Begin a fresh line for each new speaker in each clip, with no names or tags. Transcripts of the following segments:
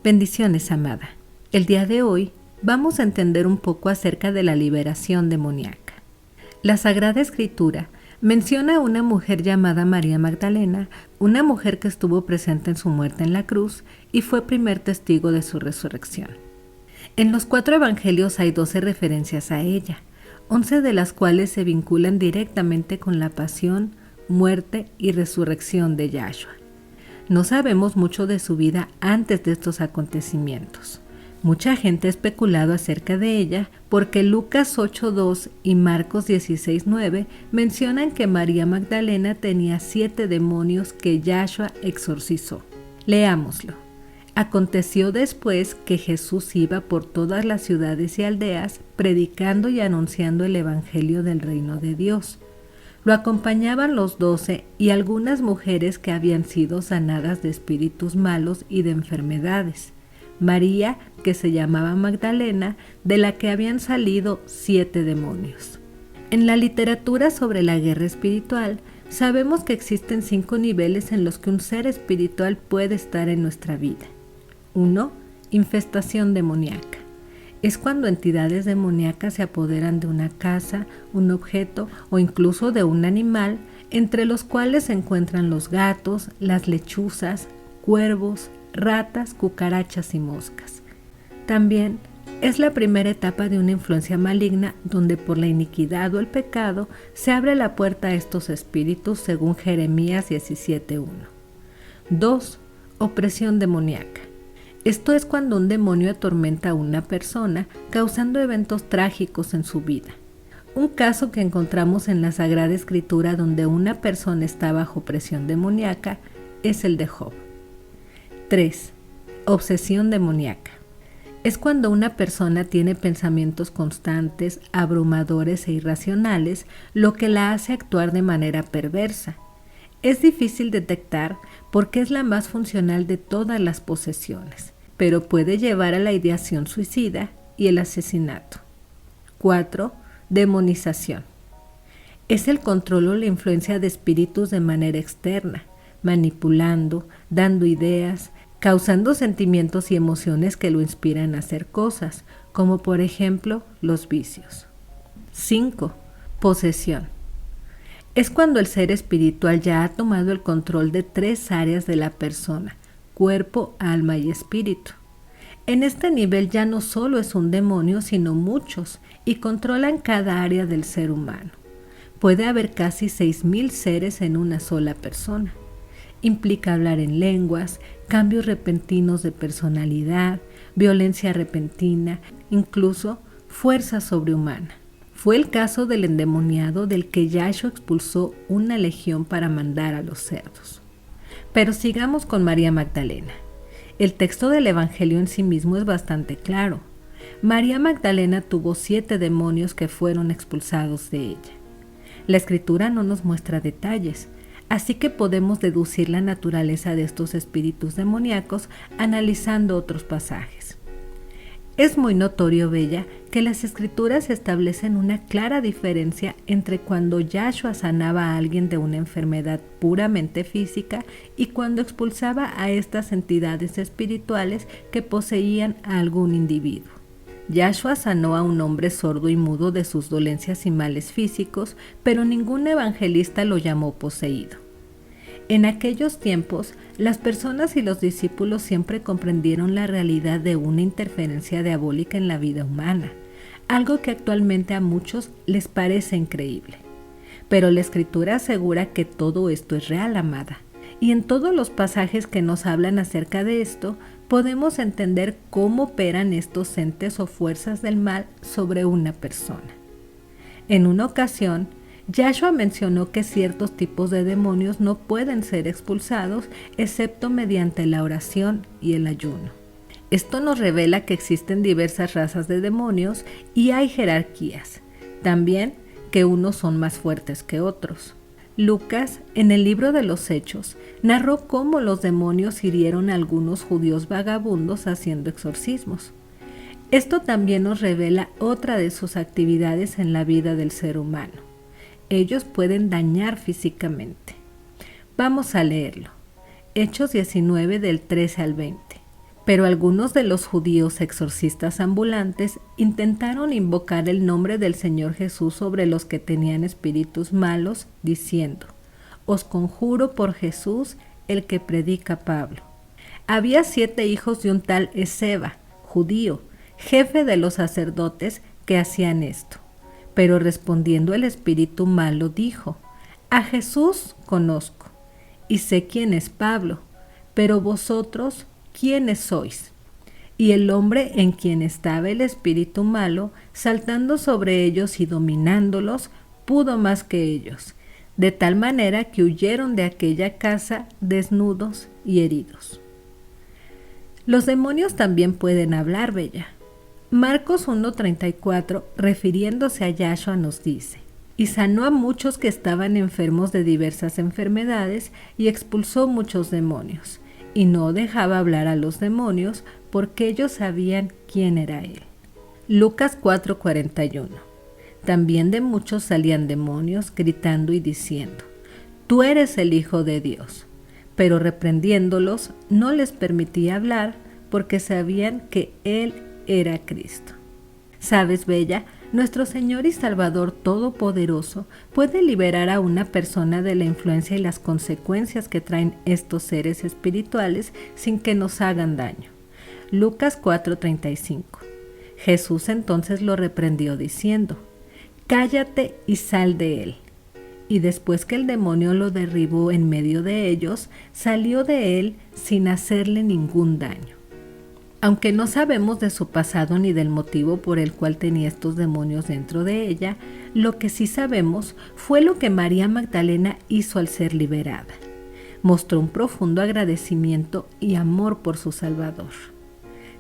Bendiciones, amada. El día de hoy vamos a entender un poco acerca de la liberación demoníaca. La Sagrada Escritura menciona a una mujer llamada María Magdalena, una mujer que estuvo presente en su muerte en la cruz y fue primer testigo de su resurrección. En los 4 evangelios hay 12 referencias a ella, 11 de las cuales se vinculan directamente con la pasión, muerte y resurrección de Yahshua. No sabemos mucho de su vida antes de estos acontecimientos. Mucha gente ha especulado acerca de ella porque Lucas 8:2 y Marcos 16:9 mencionan que María Magdalena tenía 7 demonios que Yahshua exorcizó. Leámoslo. Aconteció después que Jesús iba por todas las ciudades y aldeas predicando y anunciando el evangelio del reino de Dios. Lo acompañaban los 12 y algunas mujeres que habían sido sanadas de espíritus malos y de enfermedades. María, que se llamaba Magdalena, de la que habían salido 7 demonios. En la literatura sobre la guerra espiritual, sabemos que existen 5 niveles en los que un ser espiritual puede estar en nuestra vida. 1. Infestación demoníaca. Es cuando entidades demoníacas se apoderan de una casa, un objeto o incluso de un animal, entre los cuales se encuentran los gatos, las lechuzas, cuervos, ratas, cucarachas y moscas. También es la primera etapa de una influencia maligna donde por la iniquidad o el pecado se abre la puerta a estos espíritus según Jeremías 17:1. 2. Opresión demoníaca. Esto es cuando un demonio atormenta a una persona, causando eventos trágicos en su vida. Un caso que encontramos en la Sagrada Escritura donde una persona está bajo presión demoníaca es el de Job. 3. Obsesión demoníaca. Es cuando una persona tiene pensamientos constantes, abrumadores e irracionales, lo que la hace actuar de manera perversa. Es difícil detectar porque es la más funcional de todas las posesiones, pero puede llevar a la ideación suicida y el asesinato. 4. Demonización. Es el control o la influencia de espíritus de manera externa, manipulando, dando ideas, causando sentimientos y emociones que lo inspiran a hacer cosas, como por ejemplo los vicios. 5. Posesión. Es cuando el ser espiritual ya ha tomado el control de 3 áreas de la persona: cuerpo, alma y espíritu. En este nivel ya no solo es un demonio, sino muchos, y controlan cada área del ser humano. Puede haber casi 6,000 seres en una sola persona. Implica hablar en lenguas, cambios repentinos de personalidad, violencia repentina, incluso fuerza sobrehumana. Fue el caso del endemoniado del que Yahshua expulsó una legión para mandar a los cerdos. Pero sigamos con María Magdalena. El texto del Evangelio en sí mismo es bastante claro. María Magdalena tuvo 7 demonios que fueron expulsados de ella. La Escritura no nos muestra detalles, así que podemos deducir la naturaleza de estos espíritus demoníacos analizando otros pasajes. Es muy notorio, Bella, que las Escrituras establecen una clara diferencia entre cuando Yahshua sanaba a alguien de una enfermedad puramente física y cuando expulsaba a estas entidades espirituales que poseían a algún individuo. Yahshua sanó a un hombre sordo y mudo de sus dolencias y males físicos, pero ningún evangelista lo llamó poseído. En aquellos tiempos, las personas y los discípulos siempre comprendieron la realidad de una interferencia diabólica en la vida humana, algo que actualmente a muchos les parece increíble. Pero la Escritura asegura que todo esto es real, amada, y en todos los pasajes que nos hablan acerca de esto, podemos entender cómo operan estos entes o fuerzas del mal sobre una persona. En una ocasión, Yahshua mencionó que ciertos tipos de demonios no pueden ser expulsados excepto mediante la oración y el ayuno. Esto nos revela que existen diversas razas de demonios y hay jerarquías. También que unos son más fuertes que otros. Lucas, en el libro de los Hechos, narró cómo los demonios hirieron a algunos judíos vagabundos haciendo exorcismos. Esto también nos revela otra de sus actividades en la vida del ser humano. Ellos pueden dañar físicamente. Vamos a leerlo. Hechos 19 del 13 al 20. Pero algunos de los judíos exorcistas ambulantes intentaron invocar el nombre del Señor Jesús sobre los que tenían espíritus malos, diciendo: «Os conjuro por Jesús, el que predica Pablo». Había 7 hijos de un tal Esceva, judío, jefe de los sacerdotes, que hacían esto. Pero respondiendo el espíritu malo dijo: «A Jesús conozco, y sé quién es Pablo, pero vosotros, ¿quiénes sois?». Y el hombre en quien estaba el espíritu malo, saltando sobre ellos y dominándolos, pudo más que ellos, de tal manera que huyeron de aquella casa desnudos y heridos. Los demonios también pueden hablar, Bella. Marcos 1:34, refiriéndose a Yahshua, nos dice: «Y sanó a muchos que estaban enfermos de diversas enfermedades y expulsó muchos demonios, y no dejaba hablar a los demonios porque ellos sabían quién era él». Lucas 4:41. También de muchos salían demonios, gritando y diciendo: «Tú eres el Hijo de Dios». Pero reprendiéndolos, no les permitía hablar porque sabían que él era Cristo. ¿Sabes, Bella? Nuestro Señor y Salvador Todopoderoso puede liberar a una persona de la influencia y las consecuencias que traen estos seres espirituales sin que nos hagan daño. Lucas 4:35. Jesús entonces lo reprendió diciendo: «Cállate y sal de él». Y después que el demonio lo derribó en medio de ellos, salió de él sin hacerle ningún daño. Aunque no sabemos de su pasado ni del motivo por el cual tenía estos demonios dentro de ella, lo que sí sabemos fue lo que María Magdalena hizo al ser liberada. Mostró un profundo agradecimiento y amor por su Salvador.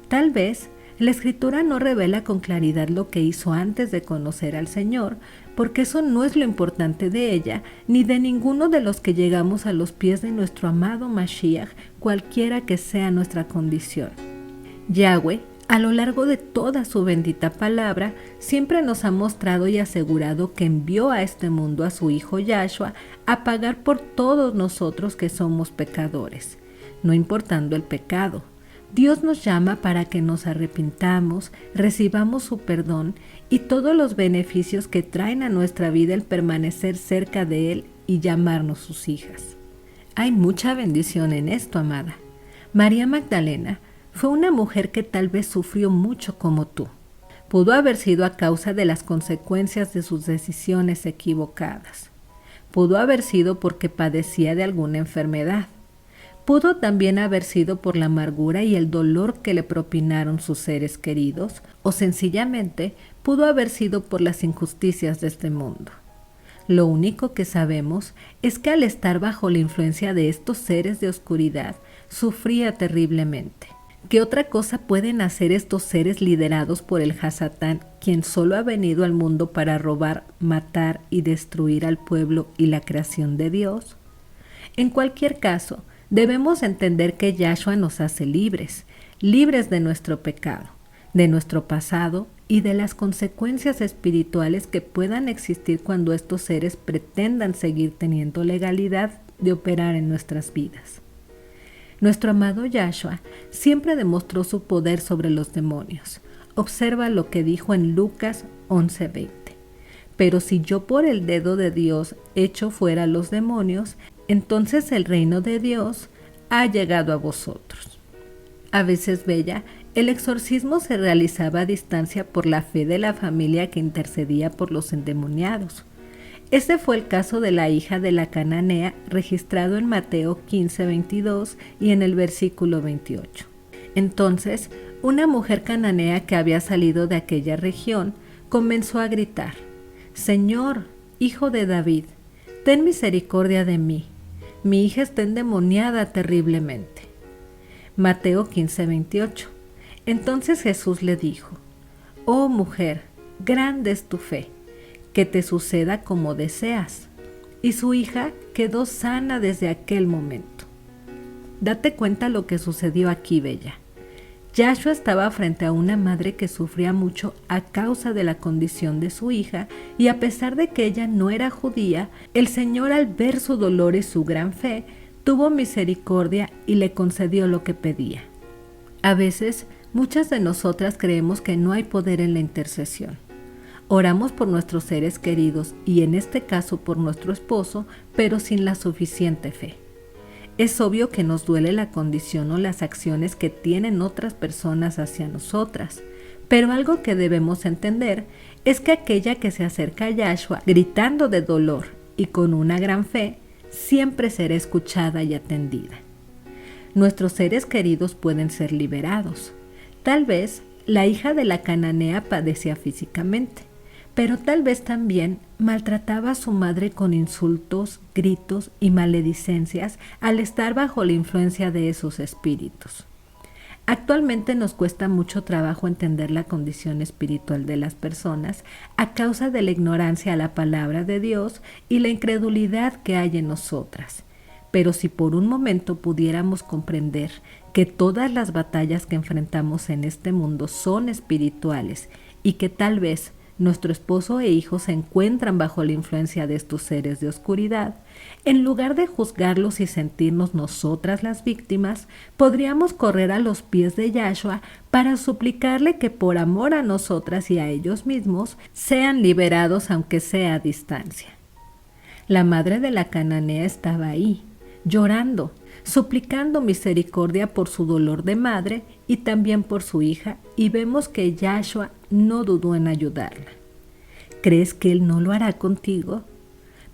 Tal vez la Escritura no revela con claridad lo que hizo antes de conocer al Señor, porque eso no es lo importante de ella, ni de ninguno de los que llegamos a los pies de nuestro amado Mashiach, cualquiera que sea nuestra condición. Yahweh, a lo largo de toda su bendita palabra, siempre nos ha mostrado y asegurado que envió a este mundo a su Hijo Yahshua a pagar por todos nosotros que somos pecadores, no importando el pecado. Dios nos llama para que nos arrepintamos, recibamos su perdón y todos los beneficios que traen a nuestra vida el permanecer cerca de Él y llamarnos sus hijas. Hay mucha bendición en esto, amada. María Magdalena fue una mujer que tal vez sufrió mucho como tú. Pudo haber sido a causa de las consecuencias de sus decisiones equivocadas. Pudo haber sido porque padecía de alguna enfermedad. Pudo también haber sido por la amargura y el dolor que le propinaron sus seres queridos, o sencillamente pudo haber sido por las injusticias de este mundo. Lo único que sabemos es que al estar bajo la influencia de estos seres de oscuridad, sufría terriblemente. ¿Qué otra cosa pueden hacer estos seres liderados por el Hasatán, quien solo ha venido al mundo para robar, matar y destruir al pueblo y la creación de Dios? En cualquier caso, debemos entender que Yahshua nos hace libres, libres de nuestro pecado, de nuestro pasado y de las consecuencias espirituales que puedan existir cuando estos seres pretendan seguir teniendo legalidad de operar en nuestras vidas. Nuestro amado Yahshua siempre demostró su poder sobre los demonios. Observa lo que dijo en Lucas 11:20. Pero si yo por el dedo de Dios echo fuera los demonios, entonces el reino de Dios ha llegado a vosotros. A veces, Bella, el exorcismo se realizaba a distancia por la fe de la familia que intercedía por los endemoniados. Este fue el caso de la hija de la cananea, registrado en Mateo 15:22 y en el versículo 28. Entonces, una mujer cananea que había salido de aquella región comenzó a gritar: «Señor, hijo de David, ten misericordia de mí. Mi hija está endemoniada terriblemente». Mateo 15:28. Entonces Jesús le dijo: «Oh mujer, grande es tu fe, que te suceda como deseas». Y su hija quedó sana desde aquel momento. Date cuenta lo que sucedió aquí, Bella. Yahshua estaba frente a una madre que sufría mucho a causa de la condición de su hija, y a pesar de que ella no era judía, el Señor, al ver su dolor y su gran fe, tuvo misericordia y le concedió lo que pedía. A veces, muchas de nosotras creemos que no hay poder en la intercesión. Oramos por nuestros seres queridos y en este caso por nuestro esposo, pero sin la suficiente fe. Es obvio que nos duele la condición o las acciones que tienen otras personas hacia nosotras, pero algo que debemos entender es que aquella que se acerca a Yahshua gritando de dolor y con una gran fe, siempre será escuchada y atendida. Nuestros seres queridos pueden ser liberados. Tal vez la hija de la cananea padecía físicamente, pero tal vez también maltrataba a su madre con insultos, gritos y maledicencias al estar bajo la influencia de esos espíritus. Actualmente nos cuesta mucho trabajo entender la condición espiritual de las personas a causa de la ignorancia a la palabra de Dios y la incredulidad que hay en nosotras. Pero si por un momento pudiéramos comprender que todas las batallas que enfrentamos en este mundo son espirituales y que tal vez nuestro esposo e hijos se encuentran bajo la influencia de estos seres de oscuridad, en lugar de juzgarlos y sentirnos nosotras las víctimas, podríamos correr a los pies de Yahshua para suplicarle que por amor a nosotras y a ellos mismos sean liberados aunque sea a distancia. La madre de la cananea estaba ahí, llorando, suplicando misericordia por su dolor de madre y también por su hija, y vemos que Yahshua no dudó en ayudarla. ¿Crees que Él no lo hará contigo?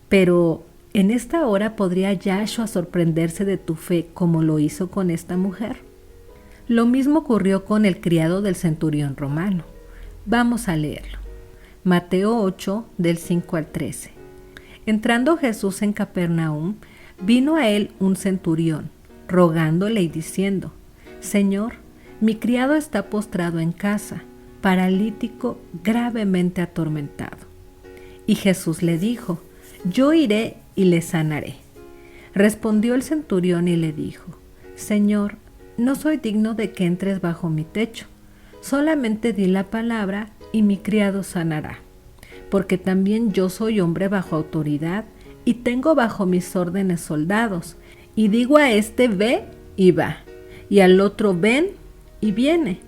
Pero en esta hora podría Yahshua sorprenderse de tu fe como lo hizo con esta mujer. Lo mismo ocurrió con el criado del centurión romano. Vamos a leerlo. Mateo 8, del 5 al 13. Entrando Jesús en Capernaum, vino a él un centurión, rogándole y diciendo: Señor, mi criado está postrado en casa, paralítico, gravemente atormentado. Y Jesús le dijo: Yo iré y le sanaré. Respondió el centurión y le dijo: Señor, no soy digno de que entres bajo mi techo, solamente di la palabra y mi criado sanará, porque también yo soy hombre bajo autoridad y tengo bajo mis órdenes soldados, y digo a este ve y va, y al otro ven y viene,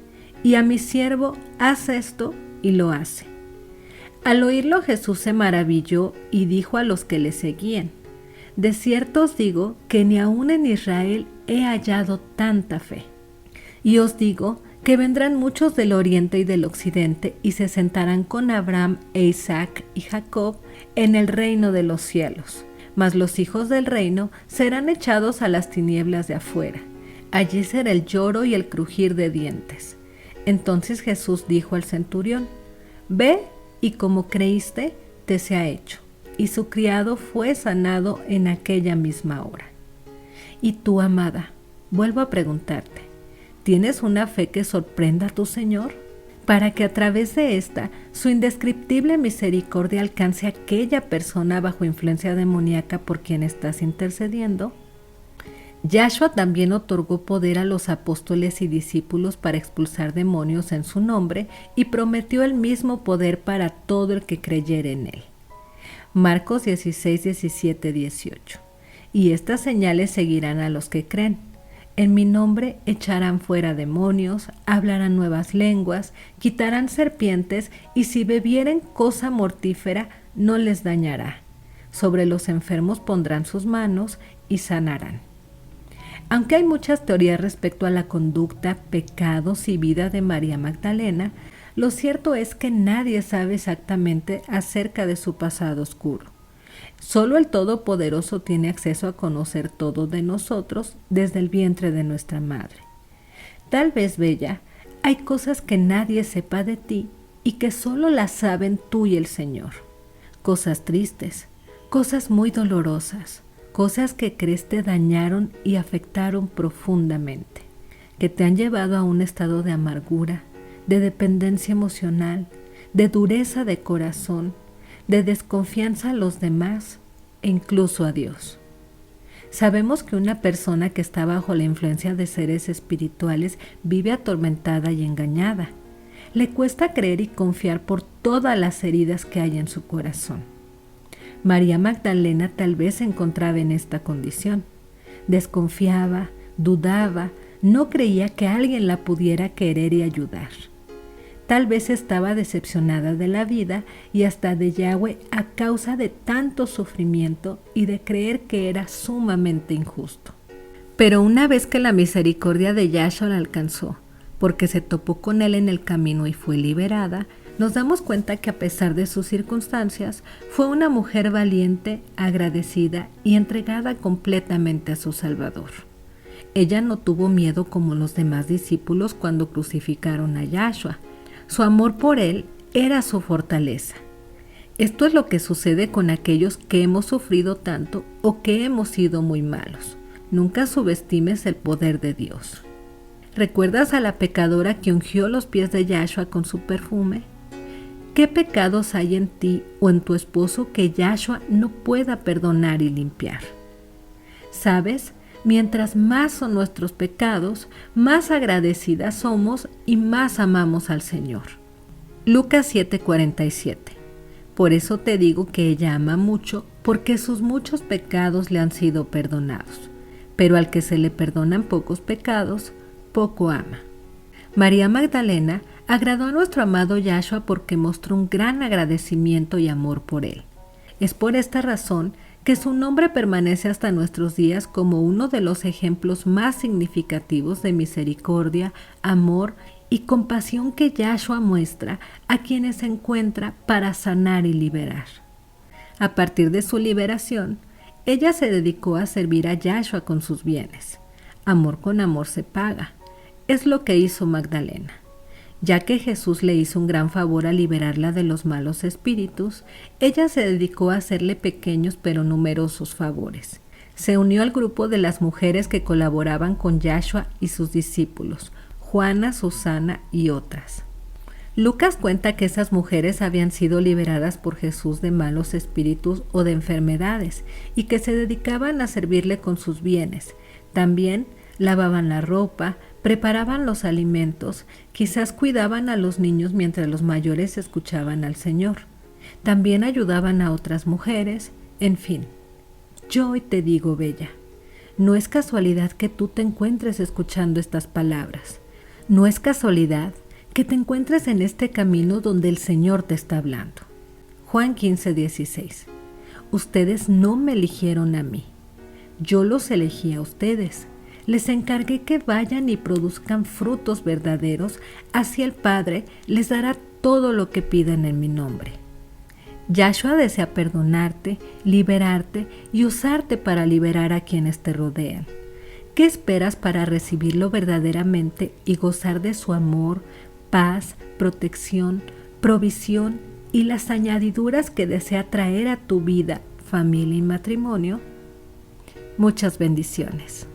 y a mi siervo haz esto y lo hace. Al oírlo Jesús se maravilló y dijo a los que le seguían: De cierto os digo que ni aun en Israel he hallado tanta fe. Y os digo que vendrán muchos del oriente y del occidente y se sentarán con Abraham e Isaac y Jacob en el reino de los cielos. Mas los hijos del reino serán echados a las tinieblas de afuera. Allí será el lloro y el crujir de dientes. Entonces Jesús dijo al centurión: Ve y como creíste, te sea hecho. Y su criado fue sanado en aquella misma hora. Y tú, amada, vuelvo a preguntarte: ¿tienes una fe que sorprenda a tu Señor? Para que a través de esta, su indescriptible misericordia alcance a aquella persona bajo influencia demoníaca por quien estás intercediendo. Yahshua también otorgó poder a los apóstoles y discípulos para expulsar demonios en su nombre y prometió el mismo poder para todo el que creyere en él. Marcos 16, 17, 18. Y estas señales seguirán a los que creen. En mi nombre echarán fuera demonios, hablarán nuevas lenguas, quitarán serpientes, y si bebieren cosa mortífera, no les dañará. Sobre los enfermos pondrán sus manos y sanarán. Aunque hay muchas teorías respecto a la conducta, pecados y vida de María Magdalena, lo cierto es que nadie sabe exactamente acerca de su pasado oscuro. Solo el Todopoderoso tiene acceso a conocer todo de nosotros desde el vientre de nuestra madre. Tal vez, Bella, hay cosas que nadie sepa de ti y que solo las saben tú y el Señor. Cosas tristes, cosas muy dolorosas, cosas que crees te dañaron y afectaron profundamente, que te han llevado a un estado de amargura, de dependencia emocional, de dureza de corazón, de desconfianza a los demás e incluso a Dios. Sabemos que una persona que está bajo la influencia de seres espirituales vive atormentada y engañada. Le cuesta creer y confiar por todas las heridas que hay en su corazón. María Magdalena tal vez se encontraba en esta condición. Desconfiaba, dudaba, No creía que alguien la pudiera querer y ayudar. Tal vez estaba decepcionada de la vida y hasta de Yahweh a causa de tanto sufrimiento y de creer que era sumamente injusto. Pero una vez que la misericordia de Yahshua la alcanzó, porque se topó con él en el camino y fue liberada, nos damos cuenta que a pesar de sus circunstancias, fue una mujer valiente, agradecida y entregada completamente a su Salvador. Ella no tuvo miedo como los demás discípulos cuando crucificaron a Yahshua. Su amor por él era su fortaleza. Esto es lo que sucede con aquellos que hemos sufrido tanto o que hemos sido muy malos. Nunca subestimes el poder de Dios. ¿Recuerdas a la pecadora que ungió los pies de Yahshua con su perfume? ¿Qué pecados hay en ti o en tu esposo que Yahshua no pueda perdonar y limpiar? ¿Sabes? Mientras más son nuestros pecados, más agradecidas somos y más amamos al Señor. Lucas 7:47. Por eso te digo que ella ama mucho, porque sus muchos pecados le han sido perdonados. Pero al que se le perdonan pocos pecados, poco ama. María Magdalena agradó a nuestro amado Yahshua porque mostró un gran agradecimiento y amor por él. Es por esta razón que su nombre permanece hasta nuestros días como uno de los ejemplos más significativos de misericordia, amor y compasión que Yahshua muestra a quienes se encuentra para sanar y liberar. A partir de su liberación, ella se dedicó a servir a Yahshua con sus bienes. Amor con amor se paga. Es lo que hizo Magdalena. Ya que Jesús le hizo un gran favor al liberarla de los malos espíritus, ella se dedicó a hacerle pequeños pero numerosos favores. Se unió al grupo de las mujeres que colaboraban con Yahshua y sus discípulos, Juana, Susana y otras. Lucas cuenta que esas mujeres habían sido liberadas por Jesús de malos espíritus o de enfermedades y que se dedicaban a servirle con sus bienes. También lavaban la ropa, preparaban los alimentos, quizás cuidaban a los niños mientras los mayores escuchaban al Señor. También ayudaban a otras mujeres, en fin. Yo hoy te digo, bella, no es casualidad que tú te encuentres escuchando estas palabras. No es casualidad que te encuentres en este camino donde el Señor te está hablando. Juan 15:16. Ustedes no me eligieron a mí. Yo los elegí a ustedes. Les encargué que vayan y produzcan frutos verdaderos, así el Padre les dará todo lo que pidan en mi nombre. Yahshua desea perdonarte, liberarte y usarte para liberar a quienes te rodean. ¿Qué esperas para recibirlo verdaderamente y gozar de su amor, paz, protección, provisión y las añadiduras que desea traer a tu vida, familia y matrimonio? Muchas bendiciones.